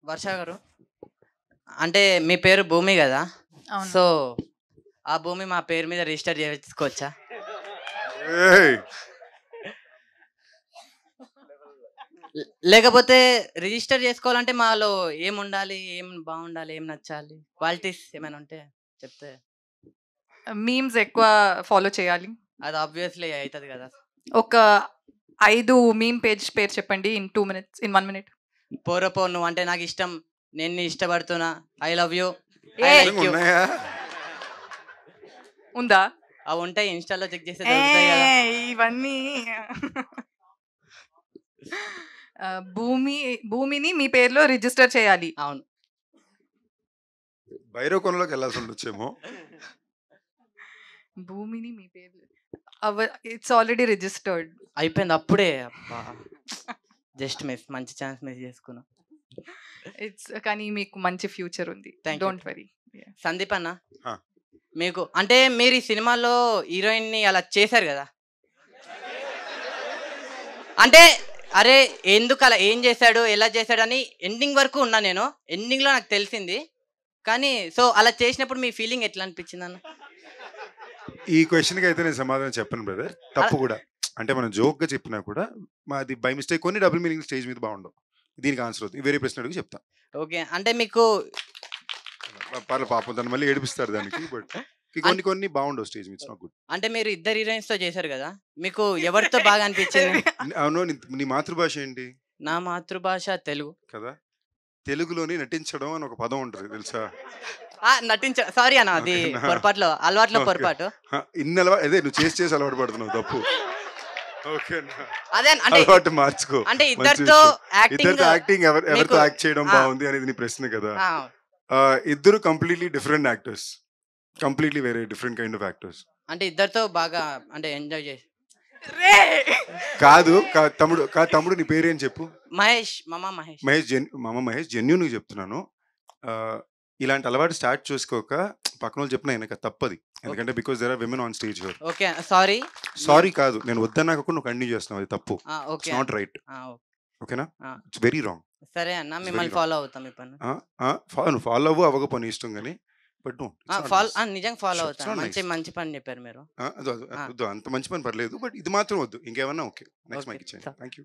వర్ష గారు, అంటే మీ పేరు భూమి కదా? అవును. సో ఆ భూమి మా పేరు మీద రిజిస్టర్ చేసుకోవచ్చా? ఏయ్! లేకపోతే రిజిస్టర్ చేసుకోవాలంటే మాలో ఏముండాలి, ఏం బాగుండాలి, ఏం నచ్చాలి, క్వాలిటీస్ ఏమైనా ఉంటే చెప్తే. మీమ్స్ ఎక్కువ ఫాలో చేయాలి. అది ఆబ్వియస్లీ అవుతుంది కదా. ఒక 5 మీమ్ పేరు చెప్పండి ఇన్ 2 minutes, ఇన్ 1 minute. పోరపో నువ్వు అంటే నాకు ఇష్టం, నేను నీ ఇష్టపడుతున్నా, ఐ లవ్ యూ, ఏ నిజంగా ఉన్నాయా? ఉందా? అవి ఉంటాయి, ఇన్స్టాలో చెక్ చేస్తే ఏ దొరుకుతాయి కదా. ఇవన్నీ భూమిని మీ పేరులో రిజిస్టర్ చేయాలి. అవును. భైరవకొండలోకి వెళ్ళాల్సి ఉండొచ్చేమో. భూమిని మీ పేరు ఇట్స్ ఆల్రెడీ రిజిస్టర్డ్. అయిపోయింది అప్పుడే. జస్ట్ మిస్, మంచి ఛాన్స్ మిస్ చేసుకున్నా. కానీ మీకు మంచి ఫ్యూచర్ ఉంది. Thank you. Don't worry. Sandeep అన్న, హా. మీకు అంటే మీరు ఈ సినిమాలో హీరోయిన్ ని అలా చేశారు కదా, అంటే అరే ఎందుకు అలా, ఏం చేశాడు, ఎలా చేశాడు అని ఎండింగ్ వరకు ఉన్నా నేను. ఎండింగ్ లో నాకు తెలిసింది, కానీ సో అలా చేసినప్పుడు మీ ఫీలింగ్ ఎట్లా అనిపించింది అన్న? ఈ క్వశ్చన్కి అయితే నేను సమాధానం చెప్పను బ్రదర్. తప్పు కూడా, అంటే మనం జోక్గా చెప్పినా కూడా మాది బై మిస్టేక్ కొన్ని డబుల్ మీనింగ్ స్టేజ్ మీద బాగుండవు. దీనికి ఆన్సర్ అవుతుంది. వేరే ప్రశ్న అడిగి చెప్తా. ఓకే, అంటే మీకు పర్లేదు, పాపం తను మళ్ళీ ఏడిపిస్తారు దానికి. బట్ కొన్ని బాగుండవు స్టేజ్ మీద. Not good. అంటే మీరు ఇద్దరు హీరోయిన్స్ తో చేశారు కదా, మీకు ఎవరితో బాగా అనిపించింది? అవును, నీ మాతృభాష ఏంటి? నా మాతృభాష తెలుగు కదా. తెలుగులోని నటించడం అని ఒక పదం ఉంటుంది తెలుసా? సారీ అన్న, అది ఓకేనా? పొరపాట్లో, అలవాట్లో ఓకే. పొరపాటు. ఇన్ని అదే నువ్వు చేసి అలవాటు పడుతున్నావు, తప్పు. ఓకేనా, అదే అంటే అలవాటు మార్చుకో. అంటే మంచి ఇద్దరితో విషయం. ఇద్దరితో యాక్టింగ్ యాక్టింగ్ ఎవరితో మీకు- యాక్ట్ చేయడం ఆ. బాగుంది అనేది నీ ప్రశ్న కదా. ఇద్దరు కంప్లీట్లీ డిఫరెంట్ యాక్టర్స్, కంప్లీట్లీ వేరే డిఫరెంట్ కైండ్ ఆఫ్ యాక్టర్స్. అంటే ఇద్దరితో బాగా అంటే ఎంజాయ్ చేసి. తమ్ముడు నీ పేరేం చెప్పు? మహేష్, మామ మహేష్. మామ మహేష్, జెన్యూన్గా చెప్తున్నాను. ఆ, ఇలాంటి అలవాటు స్టార్ట్ చేసుకోక పక్కన వాళ్ళు చెప్పిన ఆయనక తప్పది. ఎందుకంటే because there are women on stage here. Okay sorry. Sorry కాదు, నేను వద్దన్నాక నువ్వు కంటిన్యూ చేస్తున్నావు, అది తప్పు. Okay not right. ఓకేనా, ఆ. It's very wrong. సరే అన్న, It's మిమ్మల్ని very ఫాలో అవుతాం ఈ పని. నువ్వు ఫాలో అవ్వు అవ్వక పని ఇష్టం కానీ, బట్ నిజంగా ఫాలో It's అవుతాను. not మంచి nice. మంచి పని చెప్పారు మీరు. వద్దు, అంత మంచి పని పర్లేదు, బట్ ఇది మాత్రం వద్దు. ఇంకేమన్నా ఓకే, నెక్స్ట్ Okay. మైక్ ఇచ్చేయండి. Thank you.